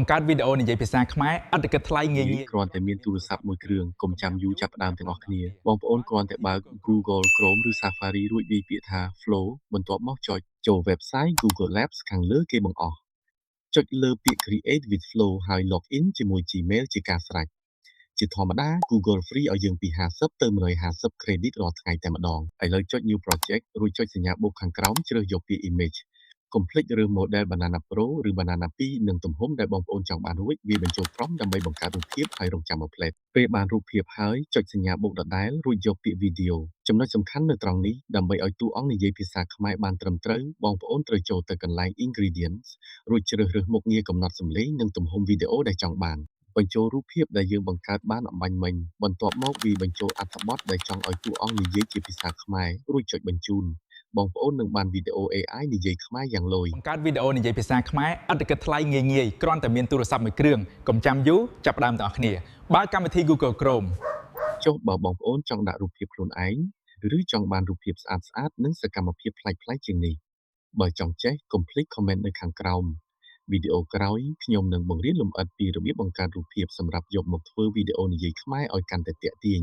បង្កើតវីដេអូនិយាយភាសាខ្មែរឥតគិតថ្លៃងាយៗ គ្រាន់តែមានទូរស័ព្ទមួយគ្រឿងកុំចាំយូរចាប់ផ្ដើមទាំងអស់គ្នាបងប្អូនគ្រាន់តែបើក Google Chrome ឬ Safari រួចវាយពាក្យថា Flow បន្ទាប់មកចុចចូល website Google Labs ខាងលើគេបង្អស់ចុចលើពាក្យ Create with Flow ហើយ Login ជាមួយ Gmail ជាការស្រេចជាធម្មតា Google Free ឲ្យយើងពី50ទៅ150 credit រាល់ថ្ងៃតែម្ដងឥឡូវចុច New Project រួចចុចសញ្ញាបូកខាងក្រោមជ្រើសយកពាក្យ Image កុំភ្លេចរើស model Banana Pro ឬ Banana 2និងទំហំដែលបងប្អូនចង់បានរួចវាបញ្ចូលព្រមដើម្បីបង្កើតរូបភាពហើយរងចាំមួយផ្លែតពេលបានរូបភាពហើយចុចសញ្ញាបូកដដែលរួចយកពាក្យ Video ចំណុចសំខាន់នៅត្រង់នេះដើម្បីឲ្យតួអង្គនិយាយភាសាខ្មែរបានត្រឹមត្រូវបងប្អូនត្រូវចូលទៅកន្លែង Ingredients រួចជ្រើសរើសមុខងារកំណត់សំឡេងនិងទំហំវីដេអូដែលចង់បានបញ្ចូលរូបភាពដែលយើងបង្កើតបានអំបញ្ញមិញបន្ទាប់មកវាបញ្ចូលអត្ថបទដែលចង់ឲ្យតួអង្គនិយាយជាភាសាខ្មែររួចចុចបញ្ជូនបងប្អូននឹងបានវីដេអូ AI និយាយខ្មែរយ៉ាងលយបង្កើតវីដេអូនិយាយភាសាខ្មែរឥតគិតថ្លៃងាយៗគ្រាន់តែមានទូរស័ព្ទមួយគ្រឿងកុំចាំយូរចាប់ផ្ដើមទាំងអស់គ្នាបើកម្មវិធី Google Chrome ចុះបើបងប្អូនចង់ដាក់រូបភាពខ្លួនឯងឬចង់បានរូបភាពស្អាតៗនិងសកម្មភាពប្លែកៗជាងនេះបើចង់ចេះកុំភ្លេច comment នៅខាងក្រោមវីដេអូក្រោយខ្ញុំនឹងបង្រៀនលម្អិតពីរបៀបបង្កើតរូបភាពសម្រាប់យកមកធ្វើវីដេអូនិយាយខ្មែរឲ្យកាន់តែទាក់ទាញ